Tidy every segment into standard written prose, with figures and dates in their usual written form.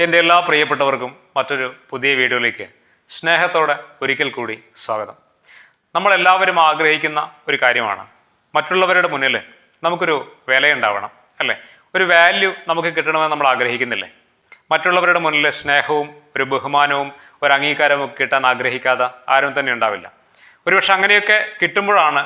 എൻ്റെ എല്ലാ പ്രിയപ്പെട്ടവർക്കും മറ്റൊരു പുതിയ വീഡിയോയിലേക്ക് സ്നേഹത്തോടെ ഒരിക്കൽ കൂടി സ്വാഗതം. നമ്മളെല്ലാവരും ആഗ്രഹിക്കുന്ന ഒരു കാര്യമാണ് മറ്റുള്ളവരുടെ മുന്നിൽ നമുക്കൊരു വിലയുണ്ടാവണം, അല്ലേ? ഒരു വാല്യൂ നമുക്ക് കിട്ടണമെന്ന് നമ്മൾ ആഗ്രഹിക്കുന്നില്ലേ? മറ്റുള്ളവരുടെ മുന്നിൽ സ്നേഹവും ഒരു ബഹുമാനവും ഒരു അംഗീകാരവും ഒക്കെ കിട്ടാൻ ആഗ്രഹിക്കാതെ ആരും തന്നെ ഉണ്ടാവില്ല. ഒരുപക്ഷെ അങ്ങനെയൊക്കെ കിട്ടുമ്പോഴാണ്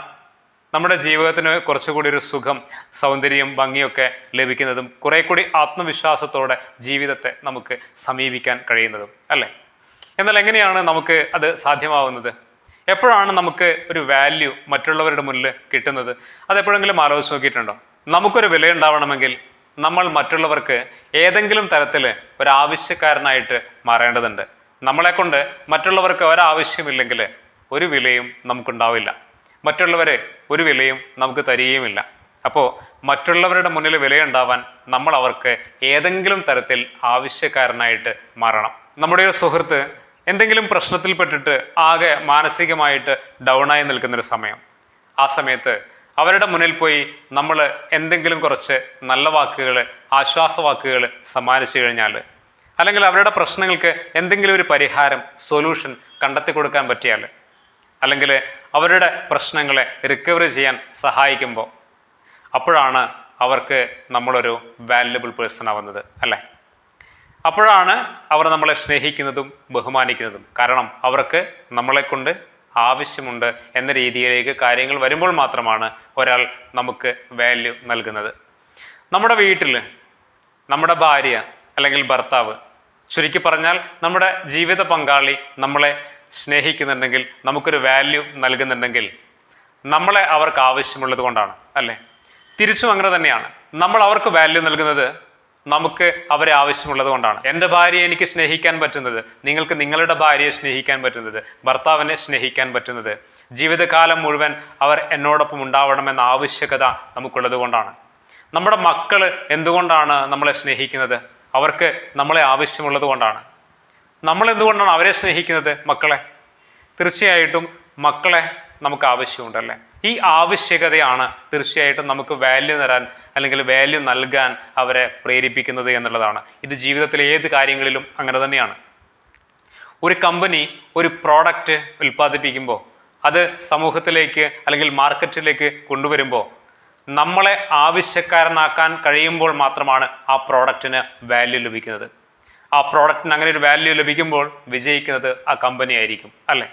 നമ്മുടെ ജീവിതത്തിന് കുറച്ചുകൂടി ഒരു സുഖം, സൗന്ദര്യം, ഭംഗിയൊക്കെ ലഭിക്കുന്നതും കുറേ കൂടി ആത്മവിശ്വാസത്തോടെ ജീവിതത്തെ നമുക്ക് സമീപിക്കാൻ കഴിയുന്നതും, അല്ലേ? എന്നാൽ എങ്ങനെയാണ് നമുക്ക് അത് സാധ്യമാവുന്നത്? എപ്പോഴാണ് നമുക്ക് ഒരു വാല്യൂ മറ്റുള്ളവരുടെ മുന്നിൽ കിട്ടുന്നത്? അതെപ്പോഴെങ്കിലും ആലോചിച്ച് നോക്കിയിട്ടുണ്ടോ? നമുക്കൊരു വിലയുണ്ടാവണമെങ്കിൽ നമ്മൾ മറ്റുള്ളവർക്ക് ഏതെങ്കിലും തരത്തിൽ ഒരാവശ്യക്കാരനായിട്ട് മാറേണ്ടതുണ്ട്. നമ്മളെക്കൊണ്ട് മറ്റുള്ളവർക്ക് ഒരാവശ്യമില്ലെങ്കിൽ ഒരു വിലയും നമുക്കുണ്ടാവില്ല. മറ്റുള്ളവരെ ഒരു വിലയും നമുക്ക് തരികയുമില്ല. അപ്പോൾ മറ്റുള്ളവരുടെ മുന്നിൽ വിലയുണ്ടാവാൻ നമ്മൾ അവർക്ക് ഏതെങ്കിലും തരത്തിൽ ആവശ്യക്കാരനായിട്ട് മാറണം. നമ്മുടെ ഒരു സുഹൃത്ത് എന്തെങ്കിലും പ്രശ്നത്തിൽപ്പെട്ടിട്ട് ആകെ മാനസികമായിട്ട് ഡൗണായി നിൽക്കുന്നൊരു സമയം, ആ സമയത്ത് അവരുടെ മുന്നിൽ പോയി നമ്മൾ എന്തെങ്കിലും കുറച്ച് നല്ല വാക്കുകൾ, ആശ്വാസവാക്കുകൾ സമ്മാനിച്ചു കഴിഞ്ഞാൽ, അല്ലെങ്കിൽ അവരുടെ പ്രശ്നങ്ങൾക്ക് എന്തെങ്കിലും ഒരു പരിഹാരം, സൊല്യൂഷൻ കണ്ടെത്തി കൊടുക്കാൻ പറ്റിയാൽ, അല്ലെങ്കിൽ അവരുടെ പ്രശ്നങ്ങളെ റിക്കവറി ചെയ്യാൻ സഹായിക്കുമ്പോൾ, അപ്പോഴാണ് അവർക്ക് നമ്മളൊരു വാല്യുബിൾ പേഴ്സൺ ആവുന്നത്, അല്ലേ? അപ്പോഴാണ് അവർ നമ്മളെ സ്നേഹിക്കുന്നതും ബഹുമാനിക്കുന്നതും. കാരണം അവർക്ക് നമ്മളെക്കൊണ്ട് ആവശ്യമുണ്ട് എന്ന രീതിയിലേക്ക് കാര്യങ്ങൾ വരുമ്പോൾ മാത്രമാണ് ഒരാൾ നമുക്ക് വാല്യൂ നൽകുന്നത്. നമ്മുടെ വീട്ടിൽ നമ്മുടെ ഭാര്യ അല്ലെങ്കിൽ ഭർത്താവ്, ചുരുക്കി പറഞ്ഞാൽ നമ്മുടെ ജീവിത പങ്കാളി നമ്മളെ സ്നേഹിക്കുന്നുണ്ടെങ്കിൽ, നമുക്കൊരു വാല്യൂ നൽകുന്നുണ്ടെങ്കിൽ, നമ്മളെ അവർക്ക് ആവശ്യമുള്ളത് കൊണ്ടാണ്, അല്ലേ? തിരിച്ചും അങ്ങനെ തന്നെയാണ്. നമ്മൾ അവർക്ക് വാല്യൂ നൽകുന്നത് നമുക്ക് അവരെ ആവശ്യമുള്ളത് കൊണ്ടാണ്. എൻ്റെ ഭാര്യയെ എനിക്ക് സ്നേഹിക്കാൻ പറ്റുന്നത്, നിങ്ങൾക്ക് നിങ്ങളുടെ ഭാര്യയെ സ്നേഹിക്കാൻ പറ്റുന്നത്, ഭർത്താവിനെ സ്നേഹിക്കാൻ പറ്റുന്നത്, ജീവിതകാലം മുഴുവൻ അവർ എന്നോടൊപ്പം ഉണ്ടാവണമെന്ന ആവശ്യകത നമുക്കുള്ളത് കൊണ്ടാണ്. നമ്മുടെ മക്കൾ എന്തുകൊണ്ടാണ് നമ്മളെ സ്നേഹിക്കുന്നത്? അവർക്ക് നമ്മളെ ആവശ്യമുള്ളത് കൊണ്ടാണ്. നമ്മൾ എന്തുകൊണ്ടാണ് അവരെ സ്നേഹിക്കുന്നത്? മക്കളെ. തീർച്ചയായിട്ടും മക്കളെ നമുക്ക് ആവശ്യമുണ്ടല്ലേ? ഈ ആവശ്യകതയാണ് തീർച്ചയായിട്ടും നമുക്ക് വാല്യൂ തരാൻ അല്ലെങ്കിൽ വാല്യൂ നൽകാൻ അവരെ പ്രേരിപ്പിക്കുന്നത് എന്നുള്ളതാണ്. ഇത് ജീവിതത്തിലെ ഏത് കാര്യങ്ങളിലും അങ്ങനെ തന്നെയാണ്. ഒരു കമ്പനി ഒരു പ്രോഡക്റ്റ് ഉൽപ്പാദിപ്പിക്കുമ്പോൾ, അത് സമൂഹത്തിലേക്ക് അല്ലെങ്കിൽ മാർക്കറ്റിലേക്ക് കൊണ്ടുവരുമ്പോൾ, നമ്മളെ ആവശ്യക്കാരനാക്കാൻ കഴിയുമ്പോൾ മാത്രമാണ് ആ പ്രോഡക്റ്റിന് വാല്യൂ ലഭിക്കുന്നത്. ആ പ്രോഡക്റ്റിന് അങ്ങനെ ഒരു വാല്യൂ ലഭിക്കുമ്പോൾ വിജയിക്കുന്നത് ആ കമ്പനി ആയിരിക്കും, അല്ലേ?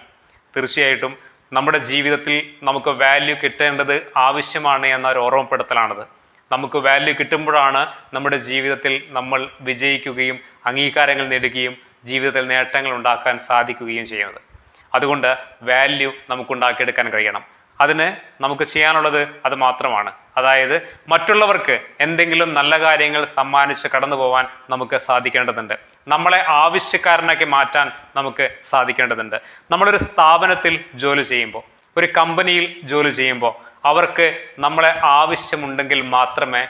തീർച്ചയായിട്ടും നമ്മുടെ ജീവിതത്തിൽ നമുക്ക് വാല്യൂ കിട്ടേണ്ടത് ആവശ്യമാണ് എന്നൊരു ഓർമ്മപ്പെടുത്തലാണത്. നമുക്ക് വാല്യൂ കിട്ടുമ്പോഴാണ് നമ്മുടെ ജീവിതത്തിൽ നമ്മൾ വിജയിക്കുകയും അംഗീകാരങ്ങൾ നേടുകയും ജീവിതത്തിൽ നേട്ടങ്ങൾ ഉണ്ടാക്കാൻ സാധിക്കുകയും ചെയ്യുന്നത്. അതുകൊണ്ട് വാല്യൂ നമുക്കുണ്ടാക്കിയെടുക്കാൻ കഴിയണം. അതിന് നമുക്ക് ചെയ്യാനുള്ളത് അത് മാത്രമാണ്. അതായത് മറ്റുള്ളവർക്ക് എന്തെങ്കിലും നല്ല കാര്യങ്ങൾ സമ്മാനിച്ച് കടന്നു പോകാൻ നമുക്ക് സാധിക്കേണ്ടതുണ്ട്. നമ്മളെ ആവശ്യക്കാരനാക്കി മാറ്റാൻ നമുക്ക് സാധിക്കേണ്ടതുണ്ട്. നമ്മളൊരു സ്ഥാപനത്തിൽ ജോലി ചെയ്യുമ്പോൾ, ഒരു കമ്പനിയിൽ ജോലി ചെയ്യുമ്പോൾ, അവർക്ക് നമ്മളെ ആവശ്യമുണ്ടെങ്കിൽ മാത്രമേ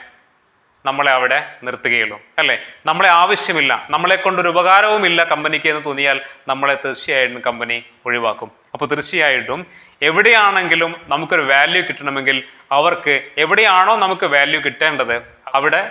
നമ്മളെ അവിടെ നിർത്തുകയുള്ളൂ, അല്ലേ? നമ്മളെ ആവശ്യമില്ല, നമ്മളെ കൊണ്ടൊരു ഉപകാരവുമില്ല കമ്പനിക്ക് എന്ന് തോന്നിയാൽ നമ്മളെ തീർച്ചയായിട്ടും കമ്പനി ഒഴിവാക്കും. അപ്പോൾ തീർച്ചയായിട്ടും എവിടെയാണെങ്കിലും നമുക്കൊരു വാല്യൂ കിട്ടണമെങ്കിൽ അവർക്ക് എവിടെയാണോ നമുക്ക് വാല്യൂ കിട്ടേണ്ടത് അവിടെ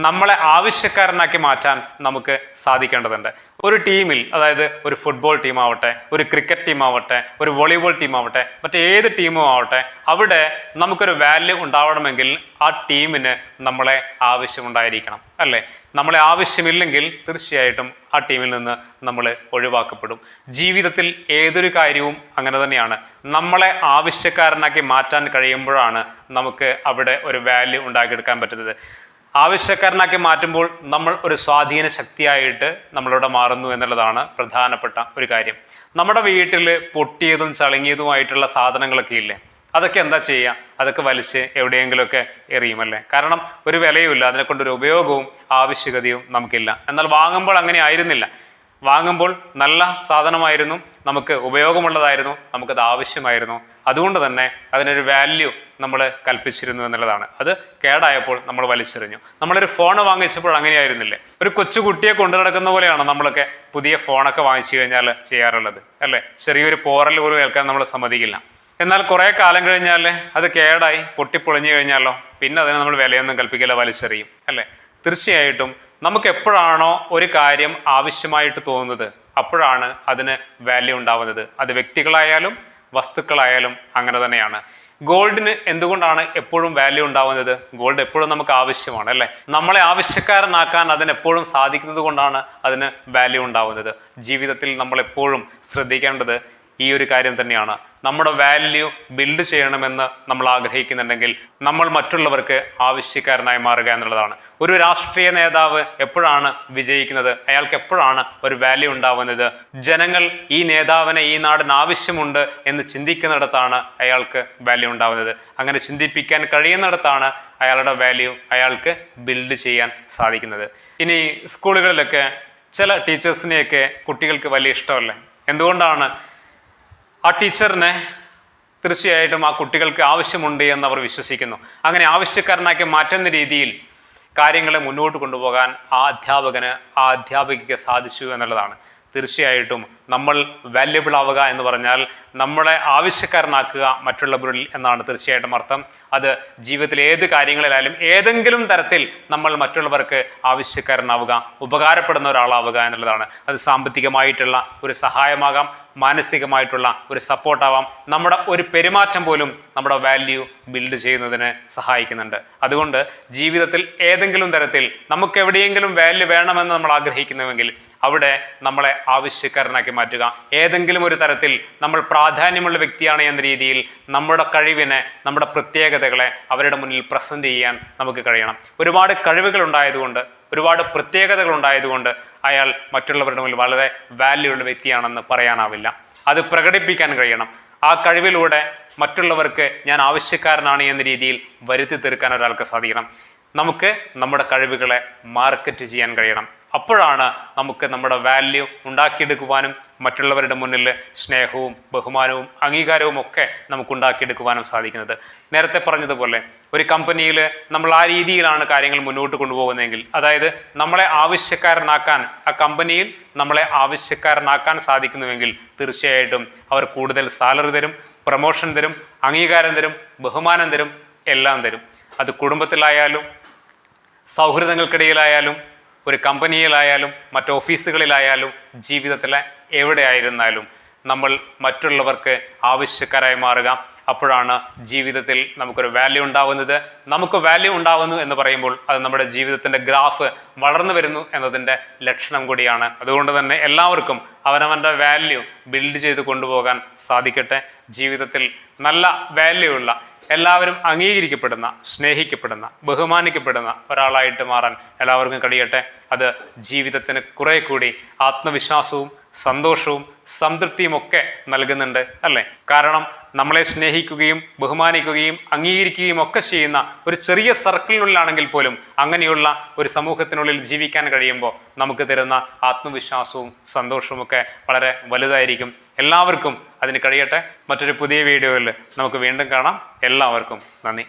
നമ്മളെ ആവശ്യക്കാരനാക്കി മാറ്റാൻ നമുക്ക് സാധിക്കേണ്ടതുണ്ട്. ഒരു ടീമിൽ, അതായത് ഒരു ഫുട്ബോൾ ടീമാവട്ടെ, ഒരു ക്രിക്കറ്റ് ടീമാവട്ടെ, ഒരു വോളിബോൾ ടീമാവട്ടെ, മറ്റേത് ടീമും ആവട്ടെ, അവിടെ നമുക്കൊരു വാല്യൂ ഉണ്ടാവണമെങ്കിൽ ആ ടീമിന് നമ്മളെ ആവശ്യമുണ്ടായിരിക്കണം, അല്ലേ? നമ്മളെ ആവശ്യമില്ലെങ്കിൽ തീർച്ചയായിട്ടും ആ ടീമിൽ നിന്ന് നമ്മൾ ഒഴിവാക്കപ്പെടും. ജീവിതത്തിൽ ഏതൊരു കാര്യവും അങ്ങനെ തന്നെയാണ്. നമ്മളെ ആവശ്യക്കാരനാക്കി മാറ്റാൻ കഴിയുമ്പോഴാണ് നമുക്ക് അവിടെ ഒരു വാല്യൂ ഉണ്ടാക്കിയെടുക്കാൻ പറ്റുന്നത്. ആവശ്യക്കാരനാക്കി മാറ്റുമ്പോൾ നമ്മൾ ഒരു സ്വാധീന ശക്തിയായിട്ട് നമ്മളിവിടെ മാറുന്നു എന്നുള്ളതാണ് പ്രധാനപ്പെട്ട ഒരു കാര്യം. നമ്മുടെ വീട്ടിൽ പൊട്ടിയതും ചളുങ്ങിയതുമായിട്ടുള്ള സാധനങ്ങളൊക്കെ ഇല്ലേ? അതൊക്കെ എന്താ ചെയ്യുക? അതൊക്കെ വലിച്ച് എവിടെയെങ്കിലുമൊക്കെ എറിയുമല്ലേ? കാരണം ഒരു വിലയുമില്ല, അതിനെക്കൊണ്ടൊരു ഉപയോഗവും ആവശ്യകതയും നമുക്കില്ല. എന്നാൽ വാങ്ങുമ്പോൾ അങ്ങനെ ആയിരുന്നില്ല. വാങ്ങുമ്പോൾ നല്ല സാധനമായിരുന്നു, നമുക്ക് ഉപയോഗമുള്ളതായിരുന്നു, നമുക്കത് ആവശ്യമായിരുന്നു. അതുകൊണ്ട് തന്നെ അതിനൊരു വാല്യൂ നമ്മൾ കൽപ്പിച്ചിരുന്നു എന്നുള്ളതാണ്. അത് കേടായപ്പോൾ നമ്മൾ വലിച്ചെറിഞ്ഞു. നമ്മളൊരു ഫോൺ വാങ്ങിച്ചപ്പോൾ അങ്ങനെയായിരുന്നില്ലേ? ഒരു കൊച്ചുകുട്ടിയെ കൊണ്ടു നടക്കുന്ന പോലെയാണ് നമ്മളൊക്കെ പുതിയ ഫോണൊക്കെ വാങ്ങിച്ചു കഴിഞ്ഞാൽ ചെയ്യാറുള്ളത്, അല്ലേ? ചെറിയൊരു പോറൽ പോലും കേൾക്കാൻ നമ്മൾ സമ്മതിക്കില്ല. എന്നാൽ കുറേ കാലം കഴിഞ്ഞാൽ അത് കേടായി പൊട്ടിപ്പൊളിഞ്ഞു കഴിഞ്ഞാലോ പിന്നെ അതിന് നമ്മൾ വിലയൊന്നും കൽപ്പിക്കില്ല, വലിച്ചെറിയും, അല്ലേ? തീർച്ചയായിട്ടും നമുക്ക് എപ്പോഴാണോ ഒരു കാര്യം ആവശ്യമായിട്ട് തോന്നുന്നത് അപ്പോഴാണ് അതിന് വാല്യൂ ഉണ്ടാവുന്നത്. അത് വ്യക്തികളായാലും വസ്തുക്കളായാലും അങ്ങനെ തന്നെയാണ്. ഗോൾഡിന് എന്തുകൊണ്ടാണ് എപ്പോഴും വാല്യൂ ഉണ്ടാവുന്നത്? ഗോൾഡ് എപ്പോഴും നമുക്ക് ആവശ്യമാണ് അല്ലേ? നമ്മളെ ആവശ്യക്കാരനാക്കാൻ അതിന് എപ്പോഴും സാധിക്കുന്നത് കൊണ്ടാണ് അതിന് വാല്യൂ ഉണ്ടാവുന്നത്. ജീവിതത്തിൽ നമ്മൾ എപ്പോഴും ശ്രദ്ധിക്കേണ്ടത് ഈ ഒരു കാര്യം തന്നെയാണ്. നമ്മുടെ വാല്യൂ ബിൽഡ് ചെയ്യണമെന്ന് നമ്മൾ ആഗ്രഹിക്കുന്നുണ്ടെങ്കിൽ നമ്മൾ മറ്റുള്ളവർക്ക് ആവശ്യക്കാരനായി മാറുക എന്നുള്ളതാണ്. ഒരു രാഷ്ട്രീയ നേതാവ് എപ്പോഴാണ് വിജയിക്കുന്നത്? അയാൾക്ക് എപ്പോഴാണ് ഒരു വാല്യൂ ഉണ്ടാവുന്നത്? ജനങ്ങൾ ഈ നേതാവിനെ ഈ നാടിന് ആവശ്യമുണ്ട് എന്ന് ചിന്തിക്കുന്നിടത്താണ് അയാൾക്ക് വാല്യൂ ഉണ്ടാവുന്നത്. അങ്ങനെ ചിന്തിപ്പിക്കാൻ കഴിയുന്നിടത്താണ് അയാളുടെ വാല്യൂ അയാൾക്ക് ബിൽഡ് ചെയ്യാൻ സാധിക്കുന്നത്. ഇനി സ്കൂളുകളിലൊക്കെ ചില ടീച്ചേഴ്സിനെയൊക്കെ കുട്ടികൾക്ക് വലിയ ഇഷ്ടമല്ലേ? എന്തുകൊണ്ടാണ്? ആ ടീച്ചറിനെ തീർച്ചയായിട്ടും ആ കുട്ടികൾക്ക് ആവശ്യമുണ്ട് എന്ന് അവർ വിശ്വസിക്കുന്നു. അങ്ങനെ ആവശ്യക്കാരനാക്കി മാറ്റുന്ന രീതിയിൽ കാര്യങ്ങളെ മുന്നോട്ട് കൊണ്ടുപോകാൻ ആ അധ്യാപകന് ആ അധ്യാപികയ്ക്ക് സാധിച്ചു എന്നുള്ളതാണ്. തീർച്ചയായിട്ടും നമ്മൾ വാല്യബിൾ ആവുക എന്ന് പറഞ്ഞാൽ നമ്മളെ ആവശ്യക്കാരനാക്കുക മറ്റുള്ളവരിൽ എന്നാണ് തീർച്ചയായിട്ടും അർത്ഥം. അത് ജീവിതത്തിൽ ഏത് കാര്യങ്ങളിലായാലും ഏതെങ്കിലും തരത്തിൽ നമ്മൾ മറ്റുള്ളവർക്ക് ആവശ്യക്കാരനാവുക, ഉപകാരപ്പെടുന്ന ഒരാളാവുക എന്നുള്ളതാണ്. അത് സാമ്പത്തികമായിട്ടുള്ള ഒരു സഹായമാകാം, മാനസികമായിട്ടുള്ള ഒരു സപ്പോർട്ടാവാം. നമ്മുടെ ഒരു പെരുമാറ്റം പോലും നമ്മുടെ വാല്യൂ ബിൽഡ് ചെയ്യുന്നതിന് സഹായിക്കുന്നുണ്ട്. അതുകൊണ്ട് ജീവിതത്തിൽ ഏതെങ്കിലും തരത്തിൽ നമുക്ക് എവിടെയെങ്കിലും വാല്യൂ വേണമെന്ന് നമ്മൾ ആഗ്രഹിക്കുന്നുവെങ്കിൽ അവിടെ നമ്മളെ ആവശ്യക്കാരനാക്കി മാറ്റുക. ഏതെങ്കിലും ഒരു തരത്തിൽ നമ്മൾ പ്രാധാന്യമുള്ള വ്യക്തിയാണ് എന്ന രീതിയിൽ നമ്മുടെ കഴിവിനെ, നമ്മുടെ പ്രത്യേകതകളെ അവരുടെ മുന്നിൽ പ്രസന്റ് ചെയ്യാൻ നമുക്ക് കഴിയണം. ഒരുപാട് കഴിവുകൾ ഉണ്ടായതുകൊണ്ട്, ഒരുപാട് പ്രത്യേകതകൾ ഉണ്ടായതുകൊണ്ട് അയാൾ മറ്റുള്ളവരുടെ മുന്നിൽ വളരെ വാല്യൂ ഉള്ള വ്യക്തിയാണെന്ന് പറയാനാവില്ല. അത് പ്രകടിപ്പിക്കാൻ കഴിയണം. ആ കഴിവിലൂടെ മറ്റുള്ളവർക്ക് ഞാൻ ആവശ്യക്കാരനാണ് എന്ന രീതിയിൽ വരുത്തി തീർക്കാൻ ഒരാൾക്ക് സാധിക്കണം. നമുക്ക് നമ്മുടെ കഴിവുകളെ മാർക്കറ്റ് ചെയ്യാൻ കഴിയണം. അപ്പോഴാണ് നമുക്ക് നമ്മുടെ വാല്യൂ ഉണ്ടാക്കിയെടുക്കുവാനും മറ്റുള്ളവരുടെ മുന്നിൽ സ്നേഹവും ബഹുമാനവും അംഗീകാരവും ഒക്കെ നമുക്ക് ഉണ്ടാക്കിയെടുക്കുവാനും സാധിക്കുന്നത്. നേരത്തെ പറഞ്ഞതുപോലെ ഒരു കമ്പനിയിൽ നമ്മൾ ആ രീതിയിലാണ് കാര്യങ്ങൾ മുന്നോട്ട് കൊണ്ടുപോകുന്നതെങ്കിൽ, അതായത് നമ്മളെ ആവശ്യക്കാരനാക്കാൻ, ആ കമ്പനിയിൽ നമ്മളെ ആവശ്യക്കാരനാക്കാൻ സാധിക്കുന്നുവെങ്കിൽ തീർച്ചയായിട്ടും അവർ കൂടുതൽ സാലറി തരും, പ്രൊമോഷൻ തരും, അംഗീകാരം തരും, ബഹുമാനം തരും, എല്ലാം തരും. അത് കുടുംബത്തിലായാലും സൗഹൃദങ്ങൾക്കിടയിലായാലും ഒരു കമ്പനിയിലായാലും മറ്റ് ഓഫീസുകളിലായാലും ജീവിതത്തിലെ എവിടെയായിരുന്നാലും നമ്മൾ മറ്റുള്ളവർക്ക് ആവശ്യക്കാരായി മാറുക. അപ്പോഴാണ് ജീവിതത്തിൽ നമുക്കൊരു വാല്യൂ ഉണ്ടാവുന്നത്. നമുക്ക് വാല്യൂ ഉണ്ടാവുന്നു എന്ന് പറയുമ്പോൾ അത് നമ്മുടെ ജീവിതത്തിൻ്റെ ഗ്രാഫ് വളർന്നു വരുന്നു എന്നതിൻ്റെ ലക്ഷണം കൂടിയാണ്. അതുകൊണ്ട് തന്നെ എല്ലാവർക്കും അവനവൻ്റെ വാല്യൂ ബിൽഡ് ചെയ്ത് കൊണ്ടുപോകാൻ സാധിക്കട്ടെ. ജീവിതത്തിൽ നല്ല വാല്യൂ ഉള്ള, എല്ലാവരും അംഗീകരിക്കപ്പെടുന്ന, സ്നേഹിക്കപ്പെടുന്ന, ബഹുമാനിക്കപ്പെടുന്ന ഒരാളായിട്ട് മാറാൻ എല്ലാവർക്കും കഴിയട്ടെ. അത് ജീവിതത്തിന് കുറെ കൂടി ആത്മവിശ്വാസവും സന്തോഷവും സംതൃപ്തിയും ഒക്കെ നൽകുന്നുണ്ട് അല്ലേ? കാരണം നമ്മളെ സ്നേഹിക്കുകയും ബഹുമാനിക്കുകയും അംഗീകരിക്കുകയും ഒക്കെ ചെയ്യുന്ന ഒരു ചെറിയ സർക്കിളിനുള്ളിലാണെങ്കിൽ പോലും അങ്ങനെയുള്ള ഒരു സമൂഹത്തിനുള്ളിൽ ജീവിക്കാൻ കഴിയുമ്പോൾ നമുക്ക് തരുന്ന ആത്മവിശ്വാസവും സന്തോഷവും ഒക്കെ വളരെ വലുതായിരിക്കും. എല്ലാവർക്കും അതിന് കഴിയട്ടെ. മറ്റൊരു പുതിയ വീഡിയോയിൽ നമുക്ക് വീണ്ടും കാണാം. എല്ലാവർക്കും നന്ദി.